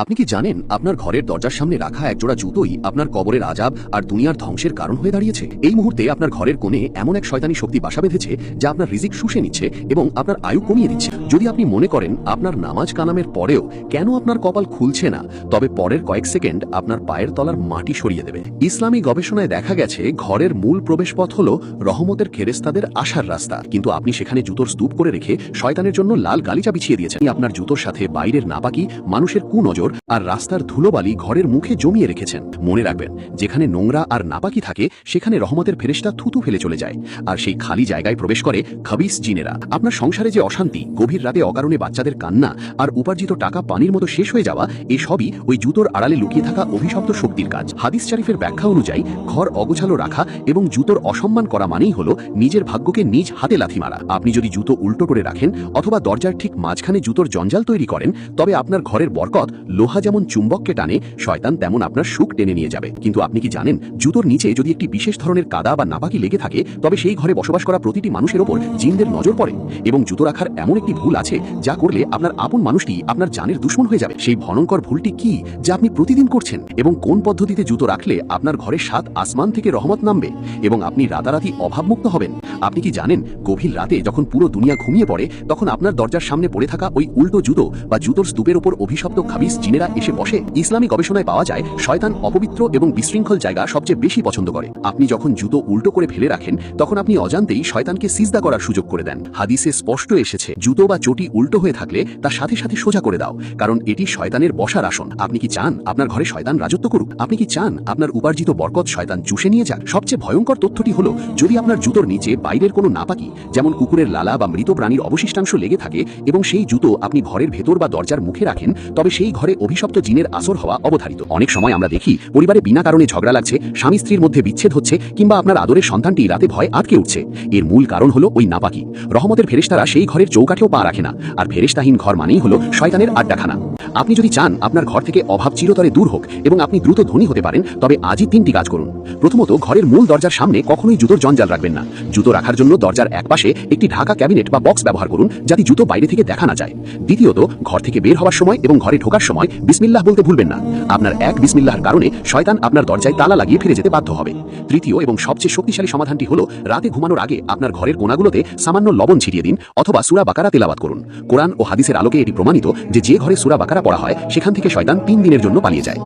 আপনি কি জানেন আপনার ঘরের দরজার সামনে রাখা একজোড়া জুতোই আপনার কবরের আযাব আর দুনিয়ার ধ্বংসের কারণ হয়ে দাঁড়িয়েছে? এই মুহূর্তে আপনার ঘরের কোণে এমন এক শয়তানি শক্তি বাসা বেঁধেছে যা আপনার রিজিক শুষে নিচ্ছে এবং আপনার আয়ু কমিয়ে দিচ্ছে। যদি আপনি মনে করেন আপনার নামাজ কালামের পরেও কেন আপনার কপাল খুলছে না, তবে পরের কয়েক সেকেন্ড আপনার পায়ের তলার মাটি সরিয়ে দেবে। ইসলামী গবেষণায় দেখা গেছে ঘরের মূল প্রবেশপথ হলো রহমতের ফেরেশতাদের আসার রাস্তা, কিন্তু আপনি সেখানে জুতোর স্তূপ করে রেখে শয়তানের জন্য লাল গালিচা বিছিয়ে দিয়েছেন। আপনার জুতোর সাথে বাইরের নাপাকি, মানুষের কুনজর আর রাস্তার ধুলোবালি ঘরের মুখে জমিয়ে রেখেছেন। মনে রাখবেন, যেখানে নোংরা আর নাপাকি থাকে সেখানে রহমতের ফেরেশতা থুতু ফেলে চলে যায়, আর সেই খালি জায়গায় প্রবেশ করে খাবিস জিনেরা। আপনার সংসারে যে অশান্তি, গভীর রাতে অকারণে বাচ্চাদের কান্না আর উপার্জিত টাকা পানির মতো শেষ হয়ে যাওয়া, এই সবই ওই জুতোর আড়ালে লুকিয়ে থাকা অভিশপ্ত শক্তির কাজ। হাদিস শরীফের ব্যাখ্যা অনুযায়ী ঘর অগোছালো রাখা এবং জুতোর অসম্মান করা মানেই হলো নিজের ভাগ্যকে নিজ হাতে লাথি মারা। আপনি যদি জুতো উল্টো করে রাখেন অথবা দরজার ঠিক মাঝখানে জুতোর জঞ্জাল তৈরি করেন, তবে আপনার ঘরের বরকত, লোহা যেমন চুম্বককে টানে, শয়তান তেমন আপনার সুখ টেনে নিয়ে যাবে। কিন্তু আপনি কি জানেন, জুতোর নিচে যদি একটি বিশেষ ধরনের কাদা বা নাপাকি লেগে থাকে, তবে সেই ঘরে বসবাস করা প্রতিটি মানুষের ওপর জিনদের নজর পড়ে। এবং জুতো রাখার এমন একটি ভুল আছে যা করলে আপনার আপন মানুষটি আপনার জানের দুশ্মন হয়ে যাবে। সেই ভয়ঙ্কর ভুলটি কি যা আপনি প্রতিদিন করছেন? এবং কোন পদ্ধতিতে জুতো রাখলে আপনার ঘরে 7 আসমান থেকে রহমত নামবে এবং আপনি রাতারাতি অভাবমুক্ত হবেন? আপনি কি জানেন, গভীর রাতে যখন পুরো দুনিয়া ঘুমিয়ে পড়ে, তখন আপনার দরজার সামনে পড়ে থাকা ওই উল্টো জুতো বা জুতোর স্তূপের ওপর অভিশপ্ত খাবিস জিনেরা এসে বসে? ইসলামী গবেষণায় পাওয়া যায় শয়তান অপবিত্র এবং বিশৃঙ্খল জায়গা সবচেয়ে বেশি পছন্দ করে। আপনি যখন জুতো উল্টো করে ফেলে রাখেন, তখন আপনি অজান্তেই শয়তানকে সিজদা করার সুযোগ করে দেন। হাদিসে স্পষ্ট এসেছে, জুতো বা চটি উল্টো হয়ে থাকলে তার সাথে সাথে সোজা করে দাও, কারণ এটি শয়তানের বসার আসন। আপনি কি চান আপনার ঘরে শয়তান রাজত্ব করুক? আপনি কি চান আপনার উপার্জিত বরকত শয়তান চুষে নিয়ে যাক? সবচেয়ে ভয়ঙ্কর তথ্যটি হলো, যদি আপনার জুতোর নিচে বাইরের কোনো নাপাকি, যেমন কুকুরের লালা বা মৃত প্রাণীর অবশিষ্টাংশ লেগে থাকে এবং সেই জুতো আপনি ঘরের ভেতর বা দরজার মুখে রাখেন, তবে সেই ঘরে অভিশপ্ত জিনের আসর হওয়া অবধারিত। অনেক সময় আমরা দেখি পরিবারে বিনা কারণে ঝগড়া লাগছে, স্বামী স্ত্রীর মধ্যে বিচ্ছেদ হচ্ছে, কিংবা আপনার আদরের সন্তানটি রাতে ভয় আটকে উঠছে। এর মূল কারণ হলো ওই নাপাকি। রহমতের ফেরেশতারা সেই ঘরের চৌকাঠেও পা রাখে না, আর ফেরেশতাহীন ঘর মানেই হলো শয়তানের আড্ডাখানা। আপনি যদি চান আপনার ঘর থেকে অভাব চিরতরে দূর হোক এবং আপনি দ্রুত ধনী হতে পারেন, তবে আজই 3টি কাজ করুন। প্রথমত, ঘরের মূল দরজার সামনে কখনোই জুতোর জঞ্জাল রাখবেন না। জুতো রাখার জন্য দরজার একপাশে একটি ঢাকা ক্যাবিনেট বা বক্স ব্যবহার করুন, যাতে জুতো বাইরে থেকে দেখা না যায়। দ্বিতীয়ত, ঘর থেকে বের হওয়ার সময় এবং ঘরে ঢোকার সময় বিসমিল্লাহ বলতে ভুলবেন না। আপনার এক বিসমিল্লাহর কারণে শয়তান আপনার দরজায় তালা লাগিয়ে ফিরে যেতে বাধ্য হবে। তৃতীয় এবং সবচেয়ে শক্তিশালী সমাধানটি হলো, রাতে ঘুমানোর আগে আপনার ঘরের কোণাগুলোতে সামান্য লবণ ছিটিয়ে দিন অথবা সূরা বাকারা তেলাওয়াত করুন। কোরআন ও হাদিসের আলোকে এটি প্রমাণিত যে ঘরে সূরা বাকারা পড়া হয় সেখান থেকে শয়তান 3 দিনের জন্য পালিয়ে যায়।